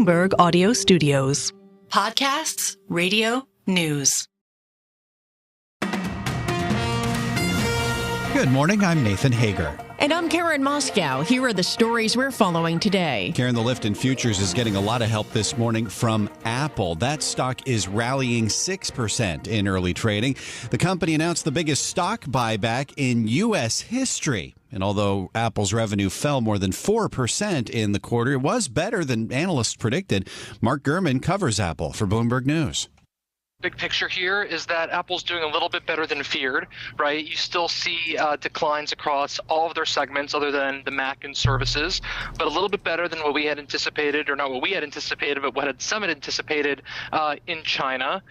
Bloomberg Audio Studios. Podcasts, radio, news. Good morning, I'm Nathan Hager. And I'm Karen Moscow. Here are the stories we're following today. Karen, the lift in futures is getting a lot of help this morning from Apple. That stock is rallying 6% in early trading. The company announced the biggest stock buyback in U.S. history. And although Apple's revenue fell more than 4% in the quarter, it was better than analysts predicted. Mark Gurman covers Apple for Bloomberg News. Big picture here is that Apple's doing a little bit better than feared, right? You still see declines across all of their segments other than the Mac and services, but a little bit better than what we had anticipated, or not what we had anticipated, but what had some had anticipated in China.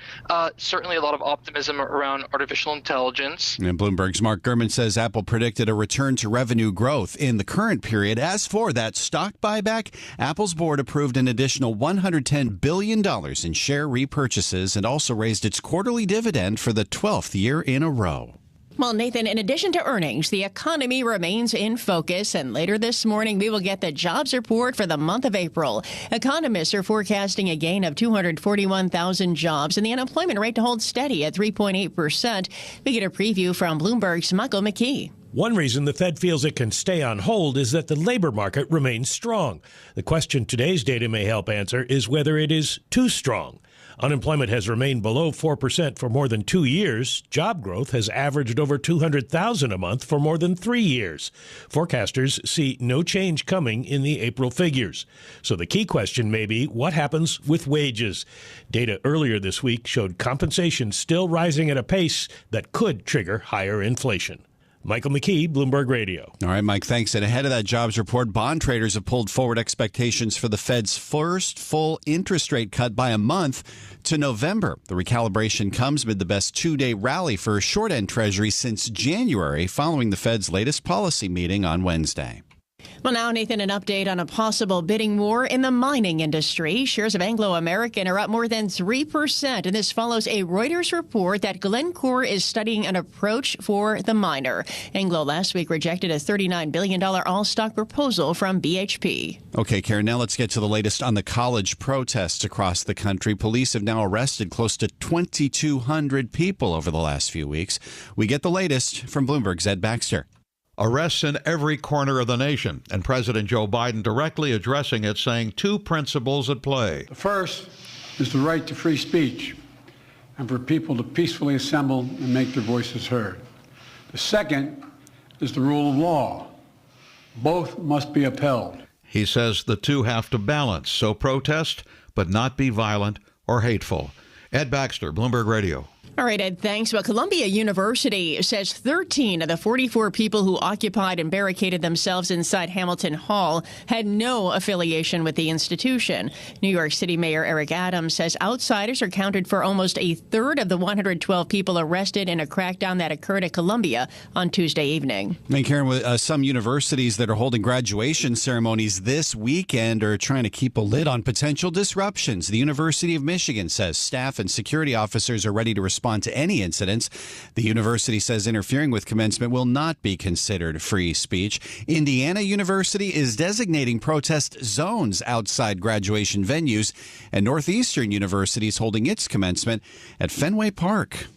Certainly a lot of optimism around artificial intelligence. And Bloomberg's Mark Gurman says Apple predicted a return to revenue growth in the current period. As for that stock buyback, Apple's board approved an additional $110 billion in share repurchases and also raised its quarterly dividend for the 12th year in a row. Well, Nathan, in addition to earnings, the economy remains in focus, and later this morning we will get the jobs report for the month of April. Economists are forecasting a gain of 241,000 jobs and the unemployment rate to hold steady at 3.8%. We get a preview from Bloomberg's Michael McKee. One reason the Fed feels it can stay on hold is that the labor market remains strong. The question today's data may help answer is whether it is too strong. Unemployment has remained below 4% for more than 2 years. Job growth has averaged over 200,000 a month for more than 3 years. Forecasters see no change coming in the April figures. So the key question may be, what happens with wages? Data earlier this week showed compensation still rising at a pace that could trigger higher inflation. Michael McKee, Bloomberg Radio. All right, Mike, thanks. And ahead of that jobs report, bond traders have pulled forward expectations for the Fed's first full interest rate cut by a month to November. The recalibration comes amid the best two-day rally for short-end Treasury since January, following the Fed's latest policy meeting on Wednesday. Well, now, Nathan, an update on a possible bidding war in the mining industry. Shares of Anglo American are up more than 3%, and this follows a Reuters report that Glencore is studying an approach for the miner. Anglo last week rejected a $39 billion all-stock proposal from BHP. Okay, Karen, now let's get to the latest on the college protests across the country. Police have now arrested close to 2,200 people over the last few weeks. We get the latest from Bloomberg's Ed Baxter. Arrests in every corner of the nation, and President Joe Biden directly addressing it, saying two principles at play. The first is the right to free speech and for people to peacefully assemble and make their voices heard. The second is the rule of law. Both must be upheld. He says the two have to balance, so protest, but not be violent or hateful. Ed Baxter, Bloomberg Radio. All right, Ed, thanks. Well, Columbia University says 13 of the 44 people who occupied and barricaded themselves inside Hamilton Hall had no affiliation with the institution. New York City Mayor Eric Adams says outsiders are counted for almost a third of the 112 people arrested in a crackdown that occurred at Columbia on Tuesday evening. And Karen, with some universities that are holding graduation ceremonies this weekend are trying to keep a lid on potential disruptions. The University of Michigan says staff and security officers are ready to respond to any incidents. The university says interfering with commencement will not be considered free speech. Indiana University is designating protest zones outside graduation venues, and Northeastern University is holding its commencement at Fenway Park.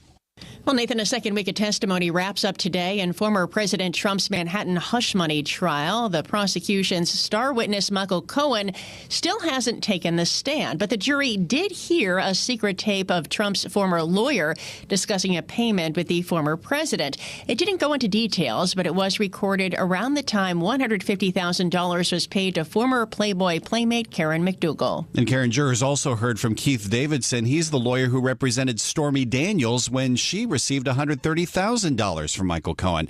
Well, Nathan, a second week of testimony wraps up today in former President Trump's Manhattan hush money trial. The prosecution's star witness, Michael Cohen, still hasn't taken the stand, but the jury did hear a secret tape of Trump's former lawyer discussing a payment with the former president. It didn't go into details, but it was recorded around the time $150,000 was paid to former Playboy playmate Karen McDougal. And Karen, jurors also heard from Keith Davidson. He's the lawyer who represented Stormy Daniels when she received $130,000 from Michael Cohen.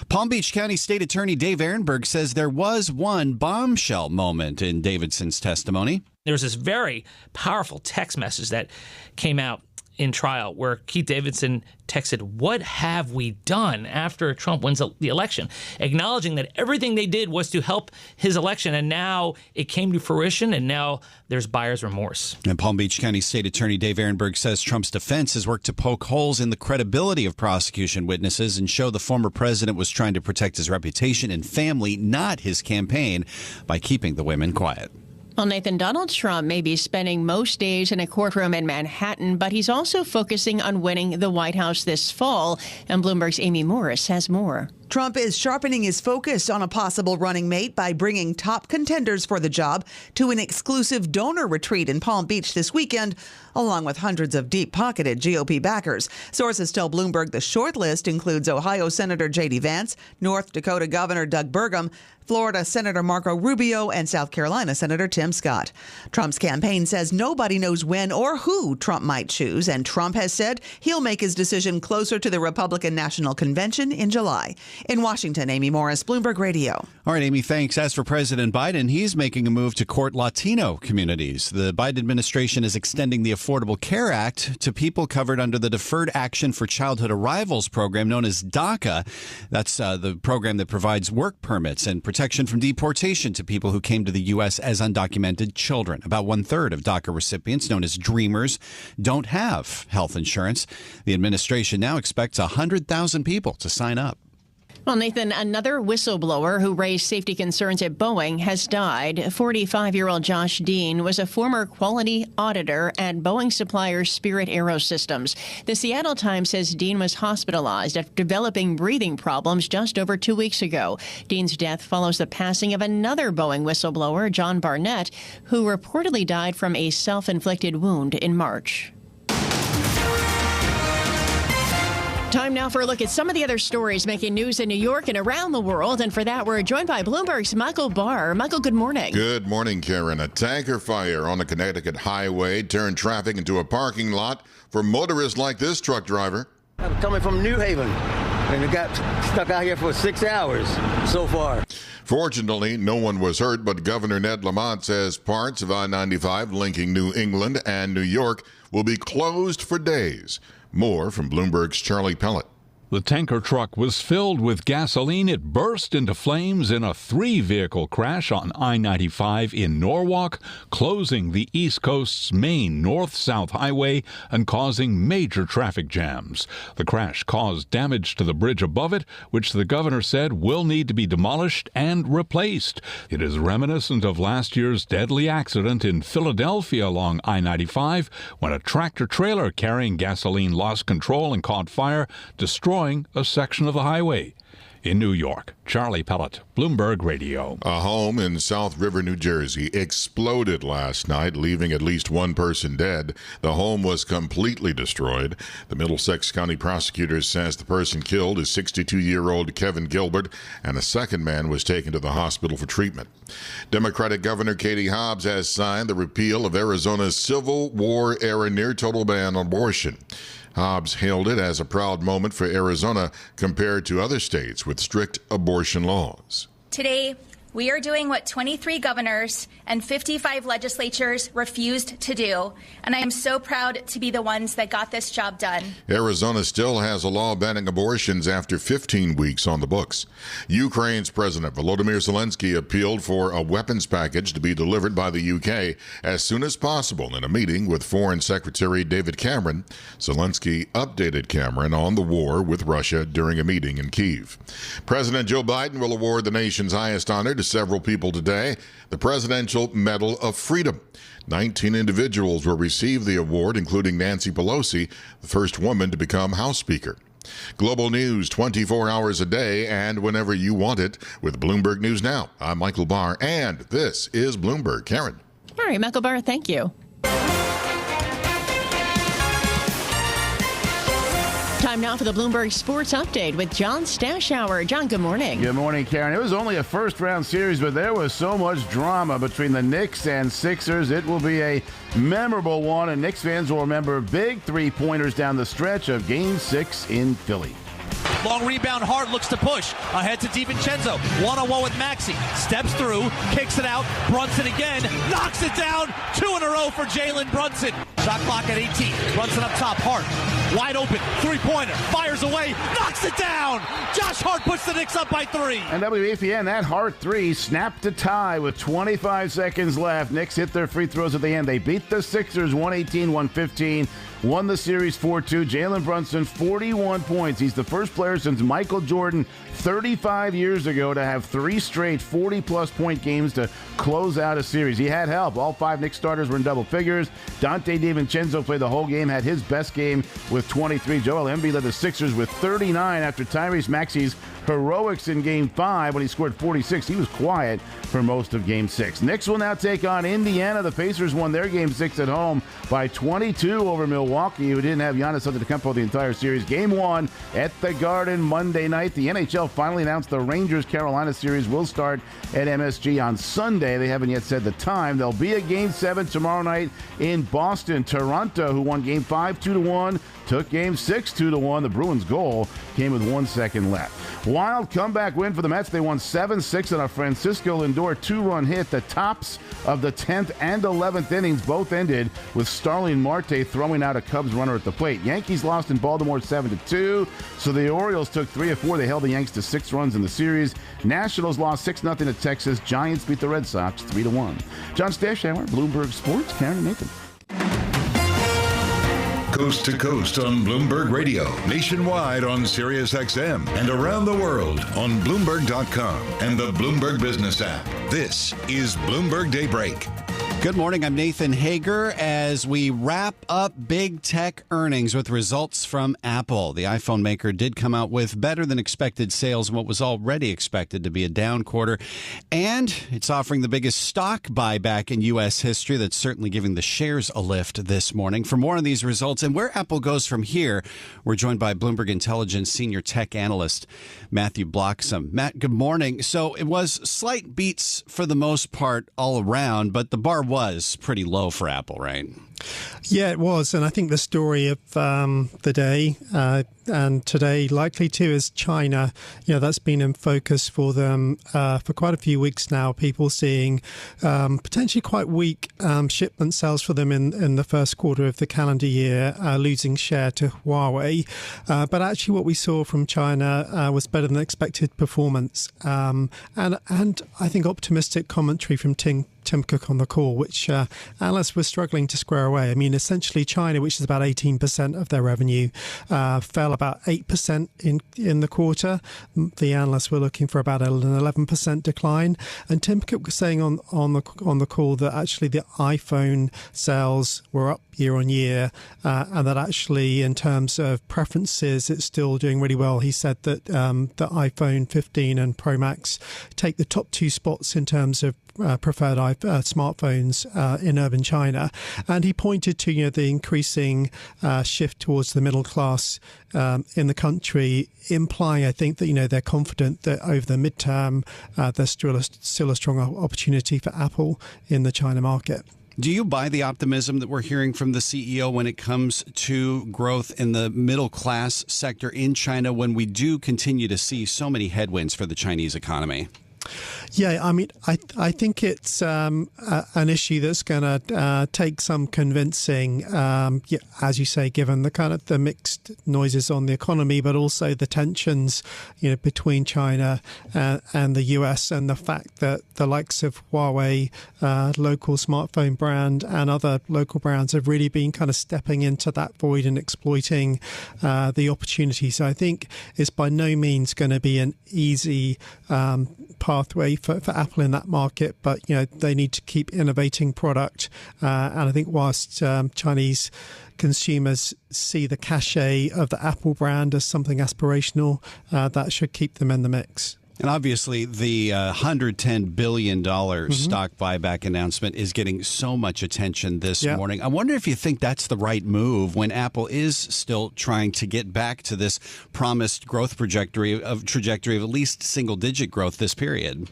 Palm Beach County State Attorney Dave Ehrenberg says there was one bombshell moment in Davidson's testimony. There was this very powerful text message that came out in trial where Keith Davidson texted, "What have we done?" after Trump wins the election, acknowledging that everything they did was to help his election, and now it came to fruition, and now there's buyer's remorse. And Palm Beach County State Attorney Dave Ehrenberg says Trump's defense has worked to poke holes in the credibility of prosecution witnesses and show the former president was trying to protect his reputation and family, not his campaign, by keeping the women quiet. Well, Nathan, Donald Trump may be spending most days in a courtroom in Manhattan, but he's also focusing on winning the White House this fall. And Bloomberg's Amy Morris has more. Trump is sharpening his focus on a possible running mate by bringing top contenders for the job to an exclusive donor retreat in Palm Beach this weekend, along with hundreds of deep-pocketed GOP backers. Sources tell Bloomberg the short list includes Ohio Senator J.D. Vance, North Dakota Governor Doug Burgum, Florida Senator Marco Rubio, and South Carolina Senator Tim Scott. Trump's campaign says nobody knows when or who Trump might choose, and Trump has said he'll make his decision closer to the Republican National Convention in July. In Washington, Amy Morris, Bloomberg Radio. All right, Amy, thanks. As for President Biden, he's making a move to court Latino communities. The Biden administration is extending the Affordable Care Act to people covered under the Deferred Action for Childhood Arrivals program known as DACA. That's the program that provides work permits and protection from deportation to people who came to the U.S. as undocumented children. About 1/3 of DACA recipients, known as Dreamers, don't have health insurance. The administration now expects 100,000 people to sign up. Well, Nathan, another whistleblower who raised safety concerns at Boeing has died. 45-year-old Josh Dean was a former quality auditor at Boeing supplier Spirit Aerosystems. The Seattle Times says Dean was hospitalized after developing breathing problems just over 2 weeks ago. Dean's death follows the passing of another Boeing whistleblower, John Barnett, who reportedly died from a self-inflicted wound in March. Time now for a look at some of the other stories making news in New York and around the world. And for that, we're joined by Bloomberg's Michael Barr. Michael, good morning. Good morning, Karen. A tanker fire on the Connecticut highway turned traffic into a parking lot for motorists like this truck driver. I'm coming from New Haven, and it got stuck out here for 6 hours so far. Fortunately, no one was hurt, but Governor Ned Lamont says parts of I-95 linking New England and New York will be closed for days. More from Bloomberg's Charlie Pellet. The tanker truck was filled with gasoline. It burst into flames in a 3-vehicle crash on I-95 in Norwalk, closing the East Coast's main north-south highway and causing major traffic jams. The crash caused damage to the bridge above it, which the governor said will need to be demolished and replaced. It is reminiscent of last year's deadly accident in Philadelphia along I-95 when a tractor-trailer carrying gasoline lost control and caught fire, destroying a section of the highway. In New York, Charlie Pellet, Bloomberg Radio. A home in South River, New Jersey exploded last night, leaving at least one person dead. The home was completely destroyed. The Middlesex County prosecutor says the person killed is 62-year-old Kevin Gilbert, and a second man was taken to the hospital for treatment. Democratic Governor Katie Hobbs has signed the repeal of Arizona's Civil War-era near-total ban on abortion. Hobbs hailed it as a proud moment for Arizona compared to other states with strict abortion laws. Today, we are doing what 23 governors and 55 legislatures refused to do, and I am so proud to be the ones that got this job done. Arizona still has a law banning abortions after 15 weeks on the books. Ukraine's President Volodymyr Zelensky appealed for a weapons package to be delivered by the UK as soon as possible in a meeting with Foreign Secretary David Cameron. Zelensky updated Cameron on the war with Russia during a meeting in Kyiv. President Joe Biden will award the nation's highest honor to several people today, the Presidential Medal of Freedom. 19 individuals will receive the award, including Nancy Pelosi, the first woman to become House Speaker. Global news 24 hours a day and whenever you want it with Bloomberg News Now. I'm Michael Barr, and this is Bloomberg. Karen. All right, Michael Barr, thank you. Time now for the Bloomberg Sports Update with John Stashower. John, good morning. Good morning, Karen. It was only a first-round series, but there was so much drama between the Knicks and Sixers. It will be a memorable one, and Knicks fans will remember big three-pointers down the stretch of Game 6 in Philly. Long rebound, Hart looks to push. Ahead to DiVincenzo. One-on-one with Maxey. Steps through, kicks it out. Brunson again. Knocks it down. 2 in a row for Jalen Brunson. Shot clock at 18. Brunson up top. Hart Wide open, three-pointer, fires away, knocks it down. Josh Hart puts the Knicks up by 3. And WAPN, that Hart three snapped a tie with 25 seconds left. Knicks hit their free throws at the end. They beat the Sixers 118-115. Won the series 4-2. Jalen Brunson, 41 points. He's the first player since Michael Jordan 35 years ago to have 3 straight 40-plus point games to close out a series. He had help. All 5 Knicks starters were in double figures. Dante DiVincenzo played the whole game, had his best game with 23. Joel Embiid led the Sixers with 39 after Tyrese Maxey's heroics in Game 5 when he scored 46. He was quiet for most of Game 6. Knicks will now take on Indiana. The Pacers won their Game 6 at home by 22 over Milwaukee, who didn't have Giannis Antetokounmpo the entire series. Game 1 at the Garden Monday night. The NHL finally announced the Rangers-Carolina series will start at MSG on Sunday. They haven't yet said the time. There'll be a Game 7 tomorrow night in Boston. Toronto, who won Game 5 2-1, took Game 6 2-1. The Bruins' goal came with 1 second left. Wild comeback win for the Mets. They won 7-6 on a Francisco Lindor 2-run hit. The tops of the 10th and 11th innings both ended with Starling Marte throwing out a Cubs runner at the plate. Yankees lost in Baltimore 7-2, so the Orioles took 3 of 4. They held the Yanks to 6 runs in the series. Nationals lost 6-0 to Texas. Giants beat the Red Sox 3-1. John Stashower, Bloomberg Sports, Karen and Nathan. Coast to coast on Bloomberg Radio, nationwide on Sirius XM, and around the world on Bloomberg.com and the Bloomberg Business app. This is Bloomberg Daybreak. Good morning. I'm Nathan Hager as we wrap up big tech earnings with results from Apple. The iPhone maker did come out with better than expected sales in what was already expected to be a down quarter. And it's offering the biggest stock buyback in U.S. history. That's certainly giving the shares a lift this morning. For more on these results and where Apple goes from here, we're joined by Bloomberg Intelligence senior tech analyst Matthew Bloxham. Matt, good morning. So it was slight beats for the most part all around, but the bar was pretty low for Apple, right? Yeah, it was. And I think the story of the day and today likely too is China. You know, that's been in focus for them for quite a few weeks now. People seeing potentially quite weak shipment sales for them in the first quarter of the calendar year, losing share to Huawei. But actually what we saw from China was better than expected performance. And I think optimistic commentary from Tim Cook on the call, which analysts were struggling to square away. I mean, essentially China, which is about 18% of their revenue, fell about 8% in the quarter. The analysts were looking for about an 11% decline. And Tim Cook was saying on the call that actually the iPhone sales were up year on year, and that actually in terms of preferences, it's still doing really well. He said that the iPhone 15 and Pro Max take the top 2 spots in terms of preferred smartphones in urban China, and he pointed to the increasing shift towards the middle class in the country, implying I think that they're confident that over the midterm there's still a strong opportunity for Apple in the China market. Do you buy the optimism that we're hearing from the CEO when it comes to growth in the middle class sector in China when we do continue to see so many headwinds for the Chinese economy? Yeah, I mean, I think it's an issue that's going to take some convincing, as you say, given the kind of the mixed noises on the economy, but also the tensions, between China and the US, and the fact that the likes of Huawei, local smartphone brand, and other local brands have really been kind of stepping into that void and exploiting the opportunity. So I think it's by no means going to be an easy pathway for Apple in that market, but they need to keep innovating product, and I think whilst Chinese consumers see the cachet of the Apple brand as something aspirational, that should keep them in the mix. And obviously, the $110 billion stock buyback announcement is getting so much attention this morning. I wonder if you think that's the right move when Apple is still trying to get back to this promised growth trajectory of at least single-digit growth this period.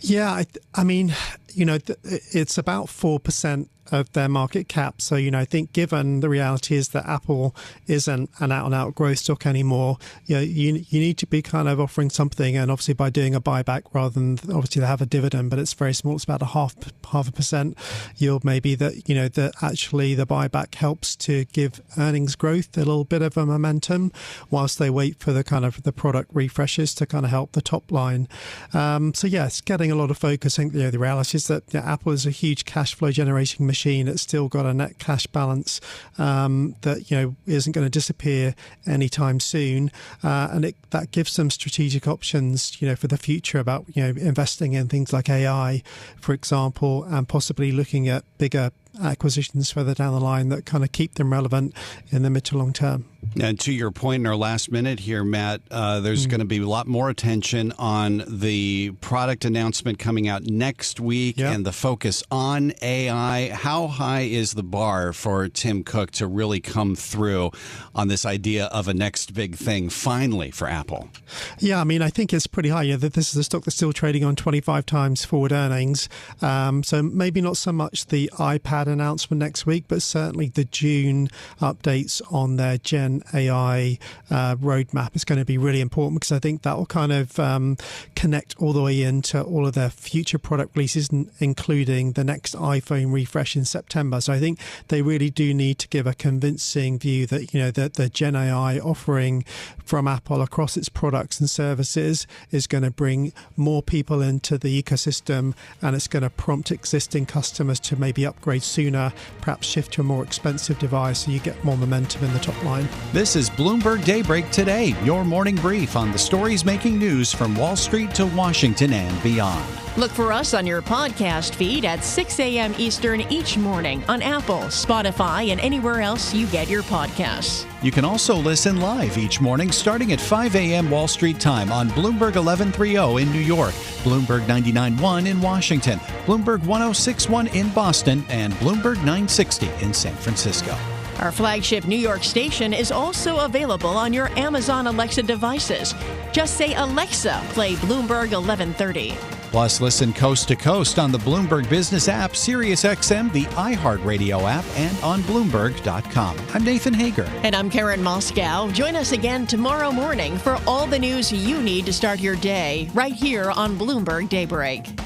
Yeah, I mean, it's about 4% of their market cap. So, I think given the reality is that Apple isn't an out-and-out growth stock anymore, you need to be kind of offering something, and obviously by doing a buyback rather than obviously they have a dividend, but it's very small. It's about a half a percent yield maybe, that actually the buyback helps to give earnings growth a little bit of a momentum whilst they wait for the kind of the product refreshes to kind of help the top line. It's getting a lot of focus. I think the reality is that Apple is a huge cash flow generating machine. It's still got a net cash balance that isn't going to disappear anytime soon, and that gives them strategic options for the future about investing in things like AI, for example, and possibly looking at bigger acquisitions further down the line that kind of keep them relevant in the mid to long term. And to your point in our last minute here, Matt, there's going to be a lot more attention on the product announcement coming out next week and the focus on AI. How high is the bar for Tim Cook to really come through on this idea of a next big thing finally for Apple? Yeah, I mean, I think it's pretty high. That this is a stock that's still trading on 25 times forward earnings. So maybe not so much the iPad announcement next week, but certainly the June updates on their Gen AI roadmap is going to be really important, because I think that will kind of connect all the way into all of their future product releases, including the next iPhone refresh in September. So I think they really do need to give a convincing view that that the Gen AI offering from Apple across its products and services is going to bring more people into the ecosystem, and it's going to prompt existing customers to maybe upgrade sooner, perhaps shift to a more expensive device, so you get more momentum in the top line. This is Bloomberg Daybreak Today, your morning brief on the stories making news from Wall Street to Washington and beyond. Look for us on your podcast feed at 6 a.m. Eastern each morning on Apple, Spotify, and anywhere else you get your podcasts. You can also listen live each morning starting at 5 a.m. Wall Street time on Bloomberg 1130 in New York, Bloomberg 99.1 in Washington, Bloomberg 106.1 in Boston, and Bloomberg 960 in San Francisco. Our flagship New York station is also available on your Amazon Alexa devices. Just say, Alexa, play Bloomberg 1130. Plus, listen coast to coast on the Bloomberg Business app, SiriusXM, the iHeartRadio app, and on Bloomberg.com. I'm Nathan Hager. And I'm Karen Moscow. Join us again tomorrow morning for all the news you need to start your day right here on Bloomberg Daybreak.